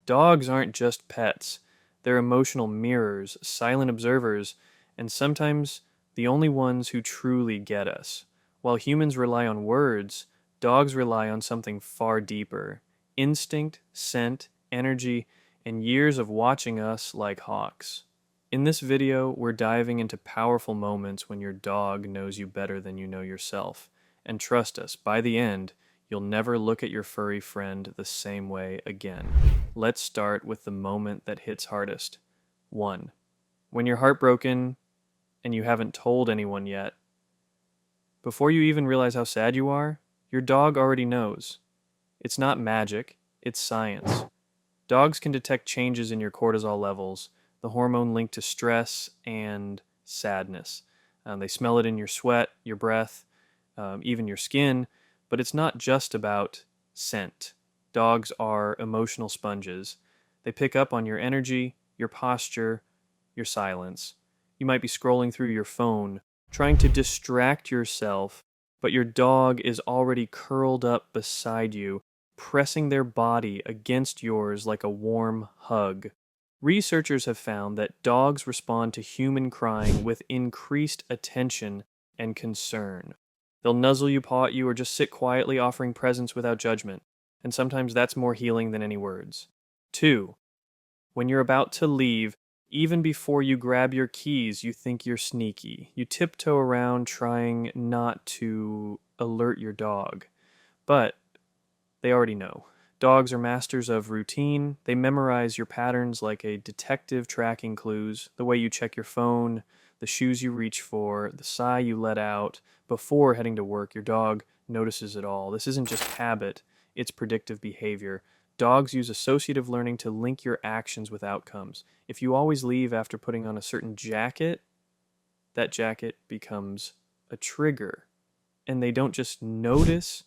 Dogs aren't just pets, they're emotional mirrors, silent observers, and sometimes the only ones who truly get us. While humans rely on words, dogs rely on something far deeper: instinct, scent, energy, and years of watching us like hawks. In this video, we're diving into powerful moments when your dog knows you better than you know yourself. And trust us, by the end, you'll never look at your furry friend the same way again. Let's start with the moment that hits hardest. 1. When you're heartbroken and you haven't told anyone yet. Before you even realize how sad you are, your dog already knows. It's not magic, it's science. Dogs can detect changes in your cortisol levels, the hormone linked to stress and sadness. They smell it in your sweat, your breath, even your skin, but it's not just about scent. Dogs are emotional sponges. They pick up on your energy, your posture, your silence. You might be scrolling through your phone, trying to distract yourself, but your dog is already curled up beside you, pressing their body against yours like a warm hug. Researchers have found that dogs respond to human crying with increased attention and concern. They'll nuzzle you, paw at you, or just sit quietly offering presents without judgment, and sometimes that's more healing than any words. 2. When you're about to leave, even before you grab your keys, you think you're sneaky. You tiptoe around trying not to alert your dog. But they already know. Dogs are masters of routine. They memorize your patterns like a detective tracking clues, the way you check your phone, the shoes you reach for, the sigh you let out before heading to work. Your dog notices it all. This isn't just habit, it's predictive behavior. Dogs use associative learning to link your actions with outcomes. If you always leave after putting on a certain jacket, that jacket becomes a trigger. And they don't just notice,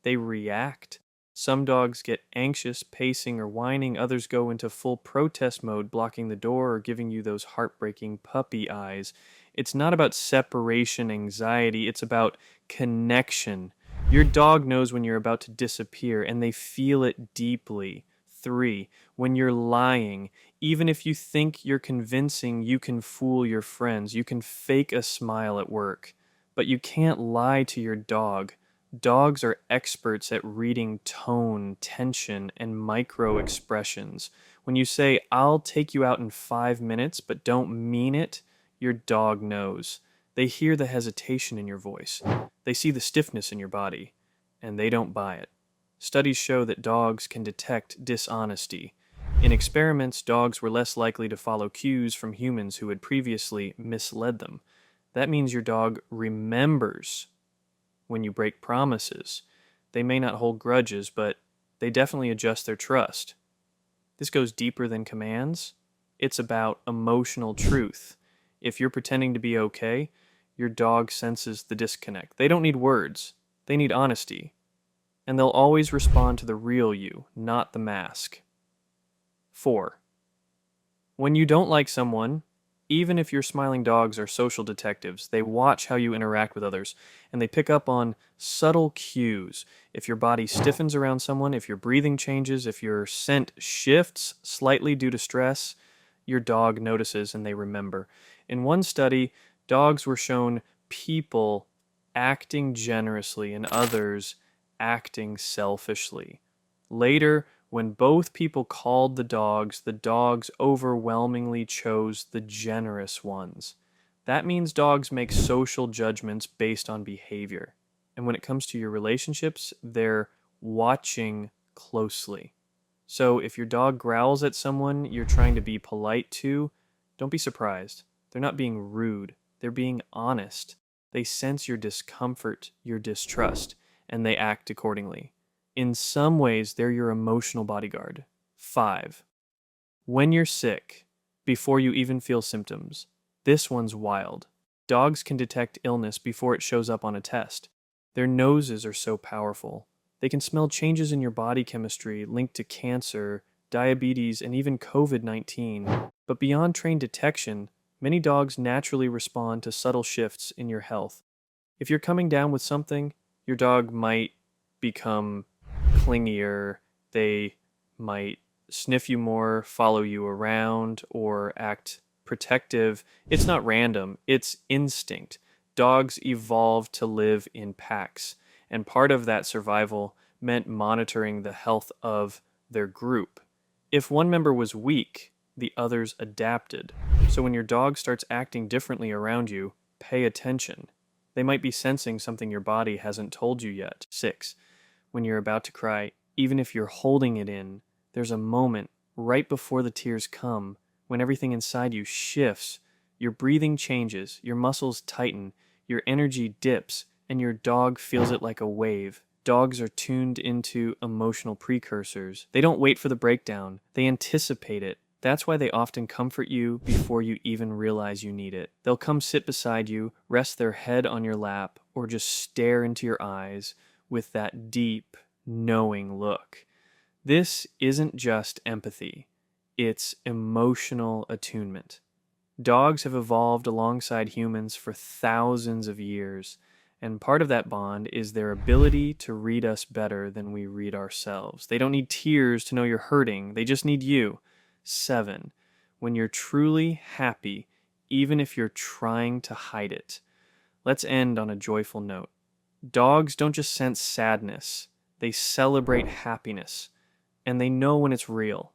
they react. Some dogs get anxious, pacing, or whining. Others go into full protest mode, blocking the door or giving you those heartbreaking puppy eyes. It's not about separation anxiety, it's about connection. Your dog knows when you're about to disappear, and they feel it deeply. 3. When you're lying, even if you think you're convincing, you can fool your friends. You can fake a smile at work, but you can't lie to your dog. Dogs are experts at reading tone, tension, and micro expressions. When you say, "I'll take you out in 5 minutes," but don't mean it, your dog knows. They hear the hesitation in your voice. They see the stiffness in your body, and they don't buy it. Studies show that dogs can detect dishonesty. In experiments, dogs were less likely to follow cues from humans who had previously misled them. That means your dog remembers when you break promises. They may not hold grudges, but they definitely adjust their trust. This goes deeper than commands. It's about emotional truth. If you're pretending to be okay, your dog senses the disconnect. They don't need words, they need honesty. And they'll always respond to the real you, not the mask. 4. When you don't like someone, even if your smiling dogs are social detectives, they watch how you interact with others, and they pick up on subtle cues. If your body stiffens around someone, if your breathing changes, if your scent shifts slightly due to stress, your dog notices and they remember. In one study, dogs were shown people acting generously and others acting selfishly. Later, when both people called the dogs overwhelmingly chose the generous ones. That means dogs make social judgments based on behavior. And when it comes to your relationships, they're watching closely. So if your dog growls at someone you're trying to be polite to, don't be surprised. They're not being rude, they're being honest. They sense your discomfort, your distrust, and they act accordingly. In some ways, they're your emotional bodyguard. 5. When you're sick, before you even feel symptoms. This one's wild. Dogs can detect illness before it shows up on a test. Their noses are so powerful. They can smell changes in your body chemistry linked to cancer, diabetes, and even COVID-19. But beyond trained detection, many dogs naturally respond to subtle shifts in your health. If you're coming down with something, your dog might become clingier, they might sniff you more, follow you around, or act protective, it's not random, it's instinct. Dogs evolved to live in packs, and part of that survival meant monitoring the health of their group. If one member was weak, the others adapted. So when your dog starts acting differently around you, pay attention. They might be sensing something your body hasn't told you yet. 6. When you're about to cry, even if you're holding it in, there's a moment right before the tears come when everything inside you shifts. Your breathing changes, your muscles tighten, your energy dips, and your dog feels it like a wave. Dogs are tuned into emotional precursors. They don't wait for the breakdown, they anticipate it. That's why they often comfort you before you even realize you need it. They'll come sit beside you, rest their head on your lap, or just stare into your eyes with that deep, knowing look. This isn't just empathy, it's emotional attunement. Dogs have evolved alongside humans for thousands of years, and part of that bond is their ability to read us better than we read ourselves. They don't need tears to know you're hurting, they just need you. 7. When you're truly happy, even if you're trying to hide it. Let's end on a joyful note. Dogs don't just sense sadness, they celebrate happiness, and they know when it's real.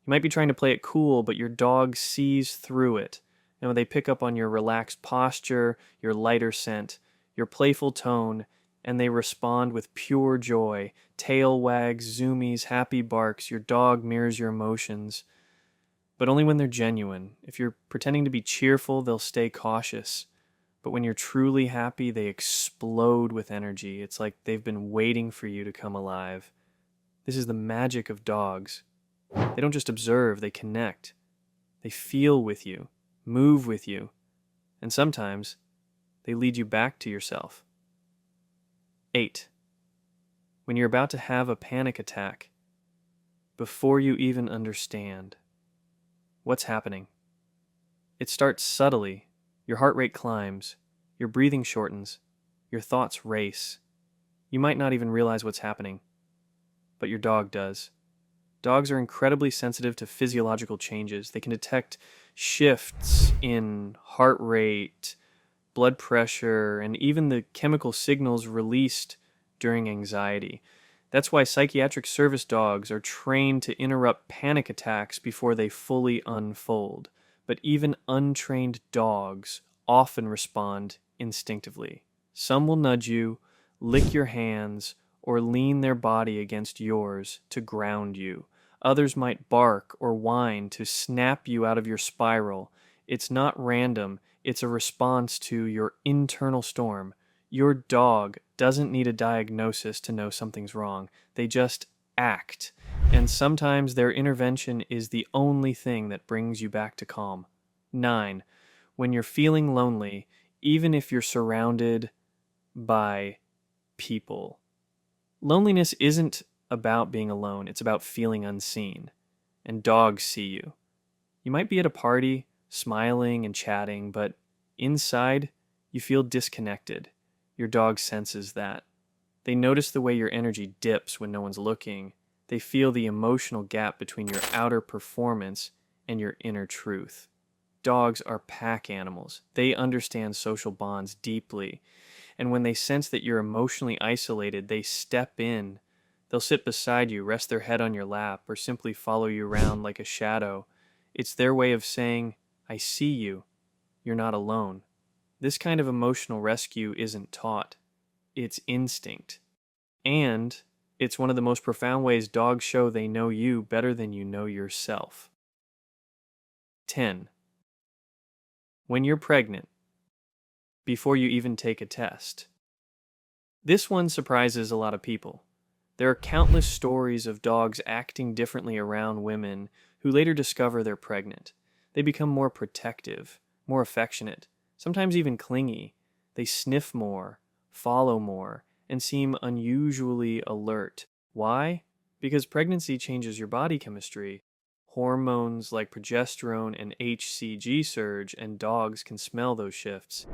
You might be trying to play it cool, but your dog sees through it. And when they pick up on your relaxed posture, your lighter scent, your playful tone, and they respond with pure joy, tail wags, zoomies, happy barks, your dog mirrors your emotions. But only when they're genuine. If you're pretending to be cheerful, they'll stay cautious. But when you're truly happy, they explode with energy. It's like they've been waiting for you to come alive. This is the magic of dogs. They don't just observe, they connect. They feel with you, move with you, and sometimes they lead you back to yourself. 8. When you're about to have a panic attack, before you even understand what's happening. It starts subtly. Your heart rate climbs, your breathing shortens, your thoughts race. You might not even realize what's happening, but your dog does. Dogs are incredibly sensitive to physiological changes. They can detect shifts in heart rate, blood pressure, and even the chemical signals released during anxiety. That's why psychiatric service dogs are trained to interrupt panic attacks before they fully unfold. But even untrained dogs often respond instinctively. Some will nudge you, lick your hands, or lean their body against yours to ground you. Others might bark or whine to snap you out of your spiral. It's not random, it's a response to your internal storm. Your dog doesn't need a diagnosis to know something's wrong. They just act. And sometimes their intervention is the only thing that brings you back to calm. 9. When you're feeling lonely, even if you're surrounded by people. Loneliness isn't about being alone, it's about feeling unseen. And dogs see you. You might be at a party, smiling and chatting, but inside, you feel disconnected. Your dog senses that. They notice the way your energy dips when no one's looking. They feel the emotional gap between your outer performance and your inner truth. Dogs are pack animals. They understand social bonds deeply. And when they sense that you're emotionally isolated, they step in. They'll sit beside you, rest their head on your lap, or simply follow you around like a shadow. It's their way of saying, I see you. You're not alone. This kind of emotional rescue isn't taught. It's instinct. And it's one of the most profound ways dogs show they know you better than you know yourself. 10. When you're pregnant, before you even take a test. This one surprises a lot of people. There are countless stories of dogs acting differently around women who later discover they're pregnant. They become more protective, more affectionate, sometimes even clingy. They sniff more, follow more, and seem unusually alert. Why? Because pregnancy changes your body chemistry. Hormones like progesterone and HCG surge, and dogs can smell those shifts.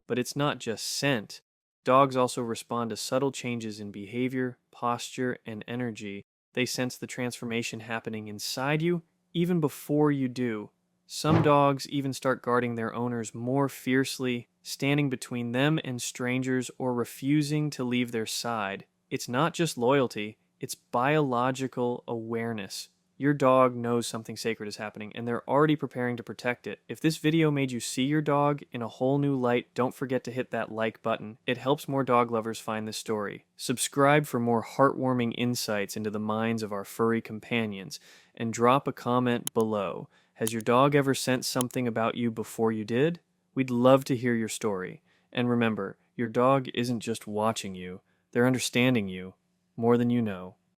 But it's not just scent. Dogs also respond to subtle changes in behavior, posture, and energy. They sense the transformation happening inside you even before you do. Some dogs even start guarding their owners more fiercely, standing between them and strangers or refusing to leave their side. It's not just loyalty, it's biological awareness. Your dog knows something sacred is happening, and they're already preparing to protect it. If this video made you see your dog in a whole new light, don't forget to hit that like button. It helps more dog lovers find this story. Subscribe for more heartwarming insights into the minds of our furry companions, and drop a comment below. Has your dog ever sensed something about you before you did? We'd love to hear your story. And remember, your dog isn't just watching you, they're understanding you more than you know.